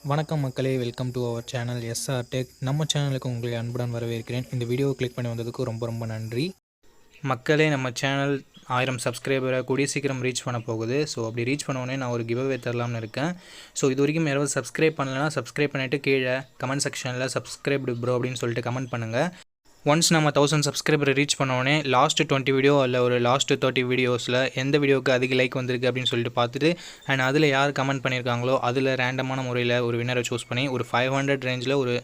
வணக்கம் மக்களே, welcome to our channel SR tech. நம்ம சேனலுக்கு உங்களை அன்புடன் வரவேற்கிறேன். இந்த வீடியோவை கிளிக் பண்ணி வந்ததுக்கு ரொம்ப ரொம்ப நன்றி மக்களே. நம்ம சேனல் 1000 சப்ஸ்கிரைபரை கூடிய சீக்கிரம் ரீச் பண்ண போகுது. ஸோ அப்படி ரீச் பண்ணோடனே நான் ஒரு கிவ் அவே தரலாம்னு இருக்கேன். ஸோ இது வரைக்கும் யாராவது சப்ஸ்கிரைப் பண்ணலைன்னா சப்ஸ்கிரைப் பண்ணிவிட்டு கீழே கமெண்ட் செக்ஷனில் சப்ஸ்கிரைப்டு ப்ரோ அப்படின்னு சொல்லிட்டு கமெண்ட் பண்ணுங்கள். ஒன்ஸ் நம்ம 1000 சப்ஸ்கிரைபரை ரீச் பண்ணோடனே லாஸ்ட்டு 20 வீடியோ இல்லை ஒரு லாஸ்ட்டு 30 வீடியோஸில் எந்த வீடியோவுக்கு அதிக லைக் வந்திருக்கு அப்படின்னு சொல்லிட்டு பார்த்துட்டு அண்ட் அதில் யார் கமெண்ட் பண்ணியிருக்காங்களோ அதில் ரேண்டமான முறையில் ஒரு வின்னரை சூஸ் பண்ணி ஒரு 500 ரேஞ்சில் ஒரு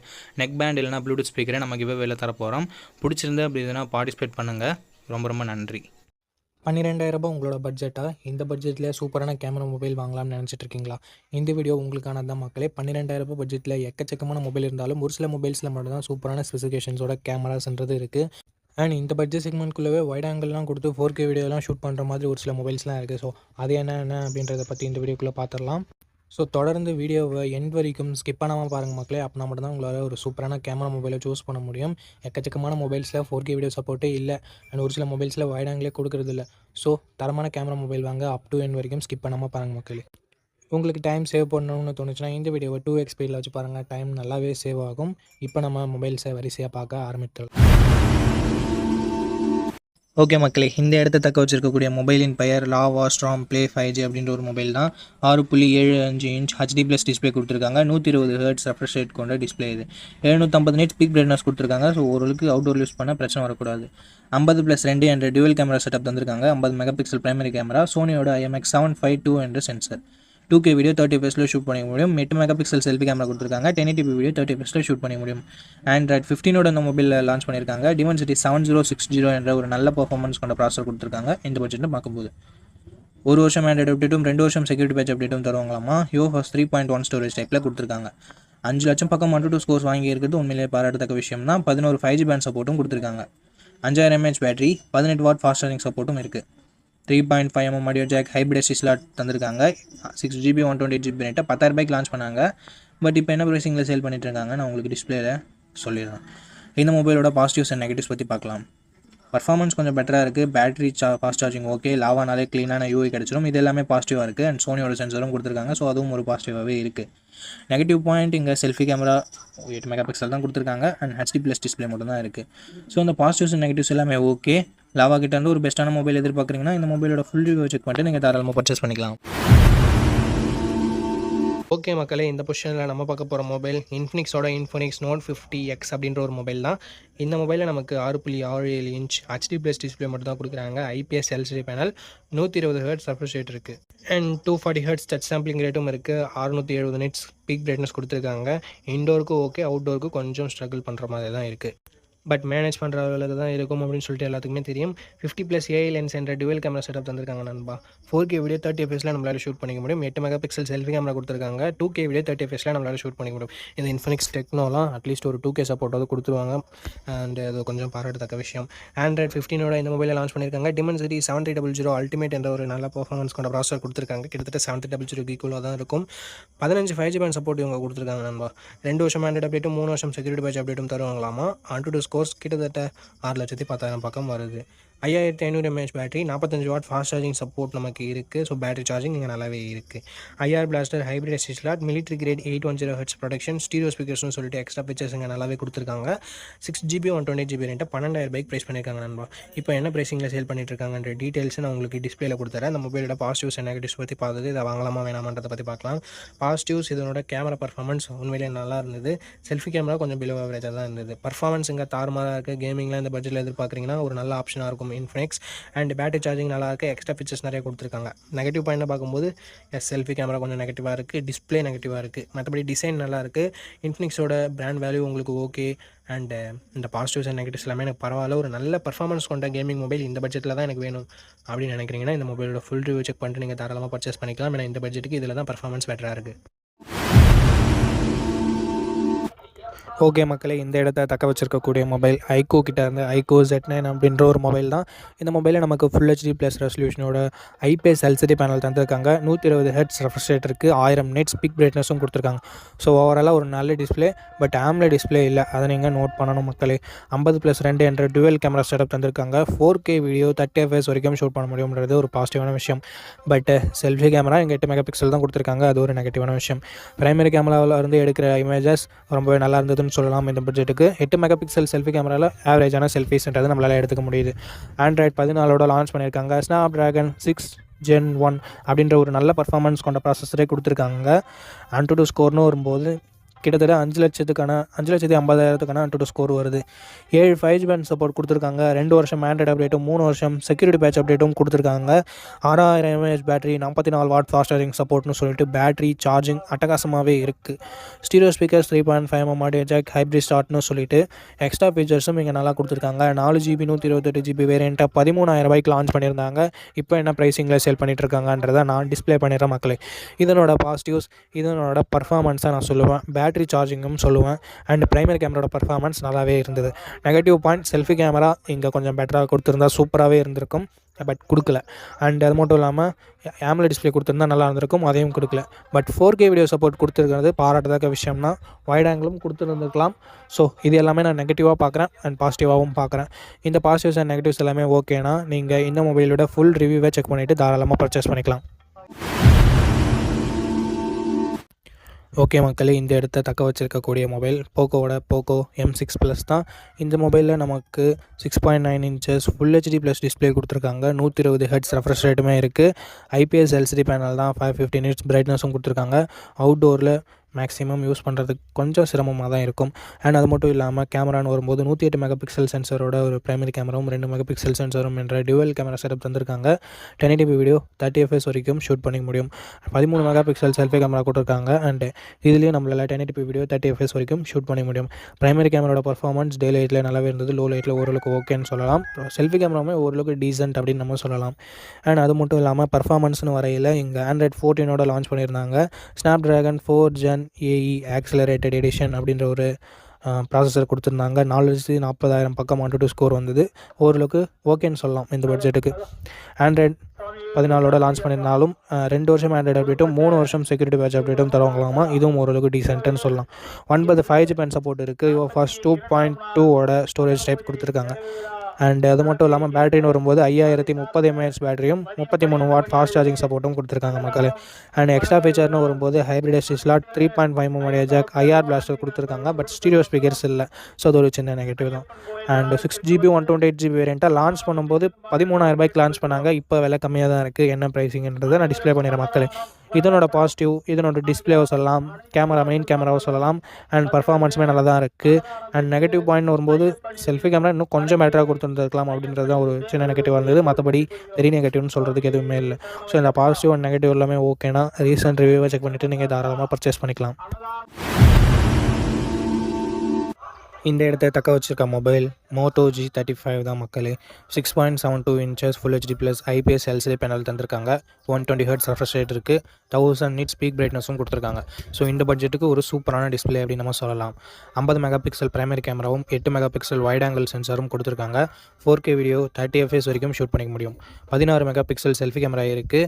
நெக் பேண்ட் இல்லைனா ப்ளூடூத் ஸ்பீக்கரை நம்ம கிவ் அவேல தரப்போகிறோம். பிடிச்சிருந்து அப்படி எதுனா பார்ட்டிசிபேட் பண்ணுங்கள். ரொம்ப ரொம்ப நன்றி. 12,000 உங்களோட பட்ஜெட்டாக இந்த பட்ஜெட்டில் சூப்பரான கேமரா மொபைல் வாங்கலாம்னு நினச்சிட்டு இருக்கீங்களா? இந்த வீடியோ உங்களுக்கானது தான் மக்களே. 12,000 பட்ஜெட்டில் எக்கச்சக்கமான மொபைல் இருந்தாலும் ஒரு சில மொபைல்ஸில் மட்டும் தான் சூப்பரான ஸ்பெசிஃபிகேஷன்ஸோட கேமராஸ்ன்றது இருக்குது. அண்ட் இந்த பட்ஜெட் செக்மெண்ட்குள்ளவே வைட் ஆங்கிள்லாம் கொடுத்து 4K வீடியோலாம் ஷூட் பண்ணுற மாதிரி ஒரு சில மொபைல்ஸ்லாம் இருக்குது. ஸோ அது என்ன அப்படின்றத பற்றி இந்த வீடியோக்குள்ளே பார்த்துடலாம். ஸோ தொடர்ந்து வீடியோவை எண்ட் வரைக்கும் ஸ்கிப் பண்ணாமல் பாருங்கள் மக்களே. அப்படின்னா மட்டும் தான் உங்களால் ஒரு சூப்பரான கேமரா மொபைலை சூஸ் பண்ண முடியும். எக்கச்சக்கமான மொபைல்ஸில் 4K வீடியோ சப்போர்ட்டே இல்லை. அண்ட் ஒரு சில மொபைல்ஸில் வைட் ஆங்கிளே கொடுக்குறது இல்லை. ஸோ தரமான கேமரா மொபைல் வாங்க அப் டு எண்ட் வரைக்கும் ஸ்கிப் பண்ணாமல் பாருங்கள் மக்களே. உங்களுக்கு டைம் சேவ் பண்ணணும்னு தோணுச்சுன்னா இந்த வீடியோவை 2x ஸ்பீடில் வச்சு பாருங்கள். டைம் நல்லாவே சேவ் ஆகும். இப்போ நம்ம மொபைல்ஸை வரிசையாக பார்க்க ஆரம்பித்துள்ளோம். ஓகே மக்களே, இந்த இடத்த தக்க வச்சிருக்கக்கூடிய மொபைலின் பெயர் லாவா ஸ்ட்ராம் ப்ளே 5G அப்படின்ற ஒரு மொபைல் தான். 6.75 இன்ச் HD+ டிஸ்பிளே கொடுத்துருக்காங்க. 120 ஹெர்ட்ஸ் ரெஃப்ரெஷ் ரேட் கொண்ட டிஸ்பிளே இது. 750 நிட்ஸ் பீக் பிரைட்னஸ் கொடுத்துருக்காங்க. ஸோ ஓரளவுக்கு அவுட்டோர் யூஸ் பண்ண பிரச்சனை வரக்கூடாது. 50+2 என்ற டியூவல் கேமரா செட்டப் தந்திருக்காங்க. 50 மெகாபிக்சல் பிரைமரி கேமரா, சோனியோட IMX752 என்ற sensor, 2K video 30 fps shoot பண்ண முடியும். 8 மெகாபிக்சல் செல்ஃபி கேமரா கொடுத்துருக்காங்க. 1080p வீடியோ 30 fps ஷூட் பண்ண முடியும். ஆண்ட்ராய்ட் 15 இந்த மொபைலில் லான்ச் பண்ணியிருக்காங்க. Dimensity 7060 என்ற ஒரு நல்ல பர்ஃபார்மன்ஸ் கொண்ட ப்ராசஸர் கொடுத்துருக்காங்க. இந்த பட்ஜெட்டில் பார்க்கும்போது 1 வருஷம் ஆண்ட்ராய்டு அப்டேட்டும் 2 வருஷம் செக்யூரிட்டி பேட்ச் அப்டேட்டும் தருவாங்களாமா. UFS 3.1 ஸ்டோரேஜ் டைப்பில் கொடுத்துருக்காங்க. 5 லட்சம் பக்கம் மட்டும் ஸ்கோர்ஸ் வாங்கி இருக்கிறது உண்மையிலேயே பாராட்டத்தக்க விஷயம் தான். 11 5G பேண்ட் சப்போர்ட்டும் கொடுத்துருக்காங்க. 5000 mAh battery, 18 watt fast charging சப்போர்ட்டும் இருக்குது. 3.5mm audio jack, hybrid SSD slot தந்திருக்காங்க. 6GB 128GB ரேட்டை 10,000 ரூபாய்க்கு லான்ச் பண்ணாங்க. பட் இப்போ என்ன ப்ரைஸிங்கில் சேல் பண்ணிட்டு இருக்காங்க நான் உங்களுக்கு டிஸ்பிளேல சொல்லிடுறேன். இந்த மொபைலோட பாசிட்டிவ்ஸ் அண்ட் நெகட்டிவ்ஸ் பற்றி பார்க்கலாம். பர்ஃபார்மன்ஸ் கொஞ்சம் பெட்டராக இருக்குது. Battery fast charging okay. லாவானாலே க்ளீனான UI கிடச்சிடும். இது எல்லாமே பாசிட்டிவாக இருக்குது. அண்ட் சோனியோட சென்சரும் கொடுத்துருக்காங்க. ஸோ அதுவும் ஒரு பாசிட்டிவாகவே இருக்குது. நெகட்டிவ் பாயிண்ட், இங்கே செல்ஃபி கேமரா 8 மெகாபிக்சல் தான் கொடுத்துருக்காங்க. அண்ட் HD+ டிஸ்பிளே மட்டும் தான் இருக்குது. ஸோ அந்த பாசிட்டிவ்ஸ் அண்ட் நெகட்டிவ்ஸ் எல்லாமே ஓகே. லாவா கிட்ட இருந்து ஒரு பெஸ்ட்டான மொபைல் எதிர்பார்க்குறீங்கன்னா இந்த மொபைலோட ஃபுல் ரிவ்யூ செக் பண்ணிட்டு நீங்கள் தாராளமாக பர்ச்சேஸ் பண்ணிக்கலாம். ஓகே மக்களே, இந்த பொசிஷனில் நம்ம பார்க்க போகிற மொபைல் இன்ஃபினிக்ஸோட இன்ஃபினிக்ஸ் Note 50X அப்படின்ற ஒரு மொபைல் தான். இந்த மொபைலில் நமக்கு 6.67 இன்ச் HD+ டிஸ்பிளே மட்டும் தான் கொடுக்குறாங்க. IPS LCD panel, 120 hertz refresh rate இருக்குது. அண்ட் 240 ஹெர்ட்ஸ் டச் சாம்பிளிங் ரேட்டும் இருக்குது. 670 நிட்ஸ் பீக் பிரைட்னஸ் கொடுத்துருக்காங்க. இன்டோருக்கு ஓகே, அவுட்டோருக்கு கொஞ்சம் ஸ்ட்ரகிள் பண்ணுற மாதிரி தான் இருக்குது. பட் மேனேஜ் பண்ணுற அளவுக்கு தான் இருக்கும் அப்படின்னு சொல்லிட்டு எல்லாத்துக்குமே தெரியும். 50+ AI லென்ஸ் என்ற டுவல் கேமரா செட்டப் தந்திருக்காங்க நண்பா. 4K வீடியோ 30 fps நம்மளால் ஷூட் பண்ணிக்க முடியும். 8 மெகாபிக்சல் செல்ஃபி கேமரா கொடுத்துருக்காங்க. 2K வீடியோ 30 fps நம்மளால் ஷூட் பண்ணிக்க முடியும். இந்த இன்ஃபினிக்ஸ் டெக்னோலாம் அட்லீஸ்ட் ஒரு 2K சப்போர்ட்டாவது கொடுத்துருவாங்க. அண்ட் அது கொஞ்சம் பாராட்டத்தக்க விஷயம். ஆண்ட்ராய்ட் 15 இந்த மொபைலில் லான்ச் பண்ணியிருக்காங்க. Dimensity 7300 அல்டிமேட் என்ற ஒரு நல்ல பர்ஃபார்மன்ஸ் கொண்ட ப்ராசஸர் கொடுத்துருக்காங்க. கிட்டத்தட்ட 7300 ஈக்குவலாக தான் இருக்கும். 15 5G பேண்ட் சப்போர்ட் இவங்க கொடுத்துருக்காங்க நண்பா. 2 வருஷம் ஆண்ட்ராய்டு அப்டேட்டும் 3 வருஷம் செக்யூரிட்டி பேட்ச் அப்டேட்டும் தருவாங்களாமா. AnTuTu ஸ்கோர்ஸ் கிட்டத்தட்ட 6,10,000 பக்கம் வருது. 5500 mAh battery, 45 watt fast charging support நமக்கு இருக்குது. ஸோ பேட்டரி சார்ஜிங் இங்கே நல்லாவே இருக்குது. IR blaster, hybrid SSD slot, military grade 810 hertz protection, stereo ஸ்பீக்கர்ஸ்னு சொல்லிட்டு எக்ஸ்ட்ரா ஃபீச்சர்ஸ் இங்கே நல்லாவே கொடுத்துருக்காங்க. 6GB 128GB ரேட்டை 12,000 ரூபாய்க்கு ப்ரைஸ் பண்ணியிருக்காங்க நண்பா. இப்போ என்ன ப்ரைஸிங்கில் சேல் பண்ணிட்டு இருக்காங்கன்ற டீட்டெயில்ஸ் நான் உங்களுக்கு டிஸ்பிளேல கொடுத்துறேன். அந்த மொபைலோட பாசிட்டிவ்ஸ் அண்ட் நெகட்டிவ்ஸ் பற்றி பார்த்தது, இதை வாங்கலாமா வேணாமான்றதை பற்றி பார்க்கலாம். பாசிட்டிவ்ஸ், இதனோட கேமரா பர்ஃபார்மன்ஸ் உண்மையிலே நல்லா இருந்தது. செல்ஃபி கேமரா கொஞ்சம் பிலோ ஆவரேஜாக தான் இருந்தது. பர்ஃபார்மன்ஸ் இங்கே தாறுமாறாக இருக்குது. கேமிங்லாம் இந்த பட்ஜெட்டில் எதிர்பார்க்குறீங்கன்னா ஒரு நல்ல ஆப்ஷனாக இருக்கும் இன்ஃபினிக்ஸ். அண்ட் பேட்டரி சார்ஜிங் நல்லா இருக்குது. எக்ஸ்ட்ரா ஃபீச்சர்ஸ் நிறைய கொடுத்துருக்காங்க. நெகட்டிவ் பாயிண்ட் பார்க்கும்போது செல்ஃபி கேமரா கொஞ்சம் நெகட்டிவாக இருக்குது. டிஸ்பிளே நெகட்டிவாக இருக்குது. மற்றபடி டிசைன் நல்லா இருக்குது. இன்ஃபினிக்ஸோட பிராண்ட் வேல்யூ உங்களுக்கு ஓகே. அண்டு இந்த பாசிட்டிவ்ஸ் அண்ட் நெகட்டிவ்ஸ் எல்லாமே எனக்கு பரவாயில்ல. ஒரு நல்ல பர்ஃபார்மன்ஸ் கொண்ட கேமிங் மொபைல் இந்த பட்ஜெட்டில் தான் எனக்கு வேணும் அப்படின்னு நினைக்கிறீங்கன்னா இந்த மொபைலோட ஃபுல் ரிவ்யூ செக் பண்ணிட்டு நீங்கள் தாராளமாக பர்ச்சேஸ் பண்ணிக்கலாம். ஏன்னா இந்த பட்ஜெட்டுக்கு இதில் தான் பர்ஃபார்மன்ஸ் பெட்டராக இருக்குது. ஓகே மக்களே, இந்த இடத்த தக்க வச்சிருக்கக்கூடிய மொபைல் ஐகோ கிட்ட இருந்து ஐகோ Z9 அப்படின்ற ஒரு மொபைல் தான். இந்த மொபைலில் நமக்கு ஃபுல் HD ப்ளஸ் ரெசல்யூஷனோட IPS LCD பேனல் தந்திருக்காங்க. 120 ஹெர்ட்ஸ் ரெஃப்ரெஷ் ரேட் இருக்குது. 1000 nits பீக் பிரைட்னஸும் கொடுத்துருக்காங்க. ஸோ ஓவராலாக ஒரு நல்ல டிஸ்பிளே. பட் AMOLED டிஸ்பிளே இல்லை, அதை நீங்கள் நோட் பண்ணணும் மக்களே. 50+2 என்ற டுவெல் கேமரா செட்டப் தந்திருக்காங்க. 4K வீடியோ 30 FPS வரைக்கும் ஷூட் பண்ண முடியும்ன்றது ஒரு பாசிட்டிவான விஷயம். பட் செல்ஃபி கேமரா இங்கே 8 மெகாபிக்சல் தான் கொடுத்துருக்காங்க, அது ஒரு நெகட்டிவான விஷயம். பிரைமரி கேமராவில் இருந்து எடுக்கிற இமேஜஸ் ரொம்பவே நல்லா இருந்ததுன்னு சொல்லலாம். இந்த பட்ஜெட்டுக்கு 8 மெகாபிக்சல் செல்ஃபி கேமராவில் ஆவரேஜான செல்ஃபீஸ்ன்றது நம்மளால் எடுத்துக்க முடியுது. ஆண்ட்ராய்ட் 14 லான்ச் பண்ணியிருக்காங்க. Snapdragon 6 Gen 1 அப்படின்ற ஒரு நல்ல பர்ஃபார்மன்ஸ் கொண்ட ப்ராசஸரே கொடுத்துருக்காங்க. AnTuTu ஸ்கோர்னு வரும்போது கிட்டத்தட்ட 5,50,000க்கான AnTuTu ஸ்கோர் வருது. 7 5G பேண்ட் சப்போர்ட் கொடுத்துருக்காங்க. 2 வருஷம் ஆண்ட்ராய்டு அப்டேட்டும் 3 வருஷம் செக்யூரிட்டி பேட்ச் அப்டேட்டும் கொடுத்துருக்காங்க. 6000 mAh battery, 44 watt fast charging சப்போர்ட்னு சொல்லிட்டு பேட்டரி சார்ஜிங் அட்டகாசமாகவே இருக்குது. Stereo speakers 3.5mm audio jack, hybrid ஸ்டார்ட்னு சொல்லிட்டு எக்ஸ்ட்ரா ஃபீச்சர்ஸும் இங்கே நல்லா கொடுத்துருக்காங்க. 4GB 128GB வேரியண்ட்டை 13,000 லான்ச் பண்ணியிருந்தாங்க. இப்போ என்ன ப்ரைஸிங்கில் சேல் பண்ணிகிட்ருக்காங்கன்றதை நான் டிஸ்பிளே பண்ணிடுறேன் மக்களே. இதனோட பாசிட்டிவ்ஸ், இதனோட பர்ஃபார்மன்ஸை நான் சொல்லுவேன், பேட்டரி சார்ஜிங்கும் சொல்லுவேன். அண்ட் பிரைமரி கேமராவோட பர்ஃபார்மன்ஸ் நல்லாவே இருந்தது. நெகட்டிவ் பாயிண்ட், செல்ஃபி கேமரா இங்கே கொஞ்சம் பெட்டராக கொடுத்துருந்தா சூப்பராகவே இருந்திருக்கும். பட் கொடுக்கல. அண்ட் அது மட்டும் இல்லாமல் AMOLED டிஸ்பிளே கொடுத்துருந்தா நல்லா இருந்திருக்கும், அதையும் கொடுக்கல. பட் 4K வீடியோ சப்போர்ட் கொடுத்துருக்கிறது பாராட்டத்தக்க விஷயம்னா. வைட் ஆங்கிளும் கொடுத்துருந்துருக்கலாம். ஸோ இது எல்லாமே நான் நெகட்டிவாக பார்க்குறேன் அண்ட் பாசிட்டிவாகவும் பார்க்குறேன். இந்த பாசிட்டிவ்ஸ் அண்ட் நெகட்டிவ்ஸ் எல்லாமே ஓகேனா நீங்கள் இந்த மொபைலோட ஃபுல் ரிவ்யூவை செக் பண்ணிவிட்டு தாராளமாக பர்ச்சேஸ் பண்ணிக்கலாம். ஓகே மக்களே, இந்த இடத்த தக்க வச்சிருக்கக்கூடிய மொபைல் போக்கோ M6 Plus தான். இந்த மொபைலில் நமக்கு 6.9 inches full HD plus display கொடுத்துருக்காங்க. 120 ஹெர்ட்ஸ் ரெஃப்ரெஷ் ரேட்டுமே இருக்குது. IPS LCD பேனல் தான். 550 nits பிரைட்னஸும் கொடுத்துருக்காங்க. அவுட்டோரில் மேக்ஸிமம் யூஸ் பண்ணுறதுக்கு கொஞ்சம் சிரமமாக தான் இருக்கும். அண்ட் அது மட்டும் இல்லாமல் கேமரான்னு வரும்போது 108 மெகாபிக்சல் சென்சரோட ஒரு பிரைமரி கேமராவும் 2 மெகாபிக்சல் சென்சரும் என்ற டுவெல் கேமரா செட்டப் தந்திருக்காங்க. 1080p வீடியோ 30 FPS வரைக்கும் ஷூட் பண்ணிக்க முடியும். 13 மெகாபிக்சல் செல்ஃபி கேமரா கொடுத்துருக்காங்க. அண்ட் இதுலேயும் நம்மளால் 1080p வீடியோ 30 FPS வரைக்கும் ஷூட் பண்ணிக்க முடியும். பிரைமரி கேமராவோட பர்ஃபார்மன்ஸ் டே லைட்டில் நல்லாவே இருந்தது, லோ லைட்டில் ஓரளவுக்கு ஓகேன்னு சொல்லலாம். செல்ஃபி கேமராவுமே ஓரளவுக்கு டீசென்ட் அப்படின்னு நம்ம சொல்லலாம். அண்ட் அது மட்டும் இல்லாமல் பர்ஃபார்மன்ஸ்னு வரையில் இங்கே ஆண்ட்ராய்ட் 14 லான்ச் பண்ணியிருந்தாங்க. Snapdragon 4 Gen AE accelerated edition அப்படின்ற ஒரு ப்ராசஸர் கொடுத்துருந்தாங்க. 4,40,000 பக்கம் AnTuTu ஸ்கோர் வந்தது. ஓரளவுக்கு ஓகேன்னு சொல்லலாம் இந்த பட்ஜெட்டுக்கு. ஆண்ட்ராய்ட் 14 லான்ச் பண்ணியிருந்தாலும் 2 வருஷம் ஆண்ட்ராய்டு அப்டேட்டும் 3 வருஷம் செக்யூரிட்டி பேட்ச் அப்டேட்டும் தருவாங்களாமா. இதுவும் ஓரளவுக்கு டீசென்ட்டுன்னு சொல்லலாம். 9 5G பேண்ட் சப்போர்ட் இருக்குது. UFS 2.2 ஸ்டோரேஜ் டைப் கொடுத்துருக்காங்க. அண்ட் அது மட்டும் இல்லாமல் பேட்டரின்னு வரும்போது 5030 mAh பேட்டரியும் 33 வாட் ஃபாஸ்ட் சார்ஜிங் சப்போர்ட்டும் கொடுத்துருக்காங்க மக்களே. அண்ட் எக்ஸ்ட்ரா ஃபீச்சர்னு வரும்போது hybrid SD slot, 3.5mm audio jack, IR blaster கொடுத்துருக்காங்க. பட் ஸ்டீரியோ ஸ்பீக்கர்ஸ் இல்லை. ஸோ அது ஒரு சின்ன நெகட்டிவ் தான். அண்ட் 6GB 128GB வேரியண்ட்டாக லான்ச் பண்ணும்போது 13,000 லான்ச் பண்ணாங்க. இப்போ விலை கம்மியாக தான் இருக்குது. என்ன ப்ரைஸிங்ன்றதை நான் டிஸ்பிளே பண்ணிடுறேன் மக்களே. இதனோட பாசிட்டிவ், இதனோட டிஸ்பிளேவை சொல்லலாம், மெயின் கேமராவை சொல்லலாம். அண்ட் பர்ஃபார்மன்ஸுமே நல்லா தான் இருக்குது. அண்ட் நெகட்டிவ் பாயிண்ட் வரும்போது செல்ஃபி கேமரா இன்னும் கொஞ்சம் பெட்டராக கொடுத்துருந்துருக்கலாம் அப்படின்றது தான் ஒரு சின்ன நெகட்டிவாக இருந்தது. மற்றபடி வெரி நெகட்டிவ்னு சொல்கிறதுக்கு எதுவுமே இல்லை. ஸோ இந்த பாசிட்டிவ் அண்ட் நெகட்டிவ் எல்லாமே ஓகேனா ரீசன்ட் ரிவ்யூவை செக் பண்ணிவிட்டு நீங்கள் தாராளமாக பர்ச்சேஸ் பண்ணிக்கலாம். இந்த இடத்த தக்க வச்சிருக்க மொபைல் Moto G35 தான் மக்களே. 6.72 inches full HD plus IPS LCD panel தந்திருக்காங்க. 120 ஹெர்ட்ஸ் ரெஃப்ரெஷ் ரேட் இருக்குது. 1000 nits பீக் பிரைட்னஸும் கொடுத்துருக்காங்க. ஸோ இந்த பட்ஜெட்டுக்கு ஒரு சூப்பரான டிஸ்பிளே அப்படின்னு நம்ம சொல்லலாம். 50 மெகாபிக்சல் பிரைமரி கேமராவும் 8 மெகாபிக்சல் வைட் ஆங்கிள் சென்சாரும் கொடுத்துருக்காங்க. 4K வீடியோ 30 FPS வரைக்கும் ஷூட் பண்ணிக்க முடியும். 16 மெகாபிக்சல் செல்ஃபி கேமரா இருக்குது.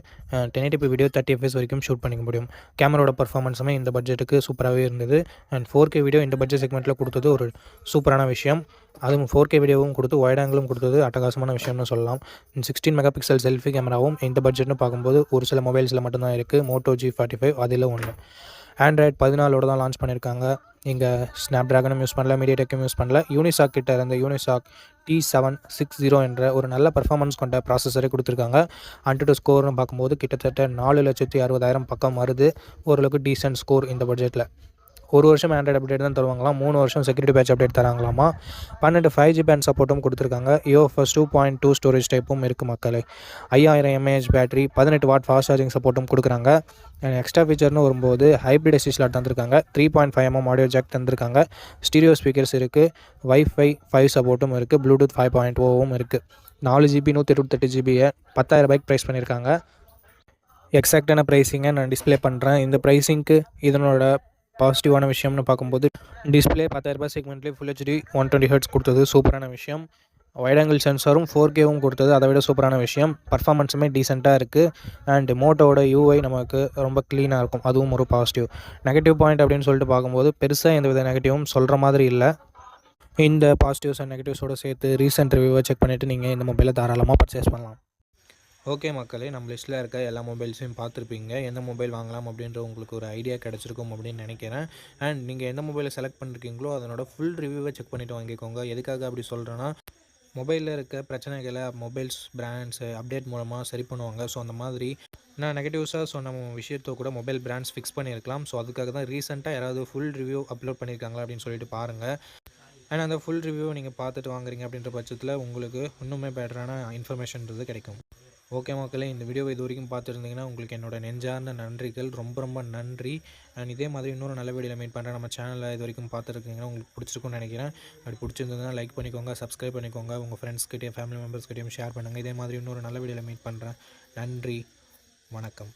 1080p வீடியோ 30 FPS வரைக்கும் ஷூட் பண்ணிக்க முடியும். கேமராவோட பர்ஃபார்மன்ஸுமே இந்த பட்ஜெட்டுக்கு சூப்பராகவே இருந்தது. அண்ட் 4K வீடியோ இந்த பட்ஜெட் செக்மெண்ட்டில் கொடுத்தது ஒரு சூப்பரான விஷயம். அதுவும் 4K வீடியோவும் கொடுத்து வைட் ஆங்கிளும் கொடுத்தது அட்டகாசமான விஷயம்னு சொல்லலாம். 16 மெகாபிக்சல் செல்ஃபி கேமராவும் இந்த பட்ஜெட்னு பார்க்கும்போது ஒரு சில மொபைல்ஸில் மட்டும்தான் இருக்குது. Moto G45 அதில் ஒன்று. ஆண்ட்ராய்ட் 14 தான் லான்ச் பண்ணியிருக்காங்க. இங்கே ஸ்னாப்ட்ராகனும் யூஸ் பண்ணல, மீடியாடெக்கும் யூஸ் பண்ணல. யூனிசாக் கிட்ட இருந்த யூனிசாக் T760 என்ற ஒரு நல்ல பர்ஃபார்மன்ஸ் கொண்ட ப்ராசஸரை கொடுத்துருக்காங்க. AnTuTu ஸ்கோர்னு பார்க்கும்போது கிட்டத்தட்ட 4,60,000 பக்கம் வருது. ஓரளவுக்கு டீசென்ட் ஸ்கோர் இந்த பட்ஜெட்டில். 1 வருஷம் ஆண்ட்ராய்டு அப்டேட் தான் தருவாங்களாம். 3 வருஷம் செக்யூரிட்டி பேட்ச் அப்டேட் தராங்களாமா. 12 5G பேண்ட் சப்போர்ட்டும் கொடுத்துருக்காங்க. UFS 2.2 ஸ்டோரேஜ் டைப்பும் இருக்குது மக்களே. 5000 mAh battery, 18 watt fast charging சப்போர்ட்டும் கொடுக்குறாங்க. எக்ஸ்ட்ரா ஃபீச்சர்னு வரும்போது ஹைப்ரிட் SD ஸ்லாட் தந்திருக்காங்க. 3.5mm ஆடியோ ஜாக் தந்திருக்காங்க. ஸ்டீரியோ ஸ்பீக்கர்ஸ் இருக்குது. Wi-Fi 5 சப்போர்ட்டும் இருக்குது. Bluetooth 5.0வும் இருக்குது. 4GB 128GB 10,000 ப்ரைஸ் பண்ணியிருக்காங்க. எக்ஸாக்டான ப்ரைஸிங்கை நான் டிஸ்பிளே பண்ணுறேன். இந்த ப்ரைஸிங்க்கு இதனோட பாசிட்டிவான விஷயம்னு பார்க்கும்போது டிஸ்பிளே 10,000 செக்மெண்ட்லேயே ஃபுல் ஹெச்டி 120 ஹெர்ட்ஸ் கொடுத்தது சூப்பரான விஷயம். வைட் ஆங்கிள் சென்சாரும் 4Kவும் கொடுத்தது, அதை விட சூப்பரான விஷயம். பர்ஃபார்மன்ஸுமே டீசெண்டாக இருக்குது. அண்ட் மோட்டோவோட யூஐ நமக்கு ரொம்ப க்ளீனாக இருக்கும், அதுவும் ஒரு பாசிட்டிவ். நெகட்டிவ் பாயிண்ட் அப்படின்னு சொல்லிட்டு பார்க்கும்போது பெருசாக எந்தவித நெகட்டிவும் சொல்கிற மாதிரி இல்லை. இந்த பாசிட்டிவ்ஸ் அண்ட் நெகட்டிவ்ஸோடு சேர்த்து ரீசெண்ட் ரிவ்யூவை செக் பண்ணிவிட்டு நீங்கள் இந்த மொபைலை தாராளமாக பர்ச்சேஸ் பண்ணலாம். ஓகே மக்களே, நம்ம லிஸ்ட்டில் இருக்க எல்லா மொபைல்ஸையும் பார்த்துருப்பீங்க. எந்த மொபைல் வாங்கலாம் அப்படின்ற உங்களுக்கு ஒரு ஐடியா கிடச்சிருக்கும் அப்படின்னு நினைக்கிறேன். அண்ட் நீங்கள் எந்த மொபைலை செலக்ட் பண்ணிருக்கீங்களோ அதனோட ஃபுல் ரிவ்யூவை செக் பண்ணிவிட்டு வாங்கிக்கோங்க. எதுக்காக அப்படி சொல்கிறேன்னா, மொபைலில் இருக்க பிரச்சனைகளை மொபைல்ஸ் பிராண்ட்ஸு அப்டேட் மூலமாக சரி பண்ணுவாங்க. ஸோ அந்த மாதிரி நான் நெகட்டிவ்ஸாக சொன்ன விஷயத்தை கூட மொபைல் பிராண்ட்ஸ் ஃபிக்ஸ் பண்ணியிருக்கலாம். ஸோ அதுக்காக தான் ரீசெண்டாக யாராவது ஃபுல் ரிவ்யூ அப்லோட் பண்ணியிருக்காங்களா அப்படின்னு சொல்லிட்டு பாருங்கள். அண்ட் அந்த ஃபுல் ரிவ்யூவை நீங்கள் பார்த்துட்டு வாங்குறீங்க அப்படின்ற பட்சத்தில் உங்களுக்கு இன்னுமே பெட்டரான இன்ஃபர்மேஷன்றது கிடைக்கும். ஓகே மக்களே, இந்த வீடியோவை இது வரைக்கும் பார்த்துருந்தீங்கன்னா உங்களுக்கு என்னோட நெஞ்சார்ந்த நன்றிகள், ரொம்ப ரொம்ப நன்றி. அண்ட் இதே மாதிரி இன்னொரு நல்ல வீடியோவில் மீட் பண்ணுறேன். நம்ம சேனலில் இது வரைக்கும் பார்த்துருக்கீங்கன்னா உங்களுக்கு பிடிச்சிருக்குன்னு நினைக்கிறேன். அப்படி பிடிச்சிருந்ததுன்னா லைக் பண்ணிக்கோங்க, சப்ஸ்கிரைப் பண்ணிக்கோங்க, உங்கள் ஃப்ரெண்ட்ஸ்கிட்டையும் ஃபேமிலி மெம்பர்ஸ்கிட்டையும் ஷேர் பண்ணுங்கள். இதே மாதிரி இன்னொரு நல்ல வீடியோவில் மீட் பண்ணுறேன். நன்றி, வணக்கம்.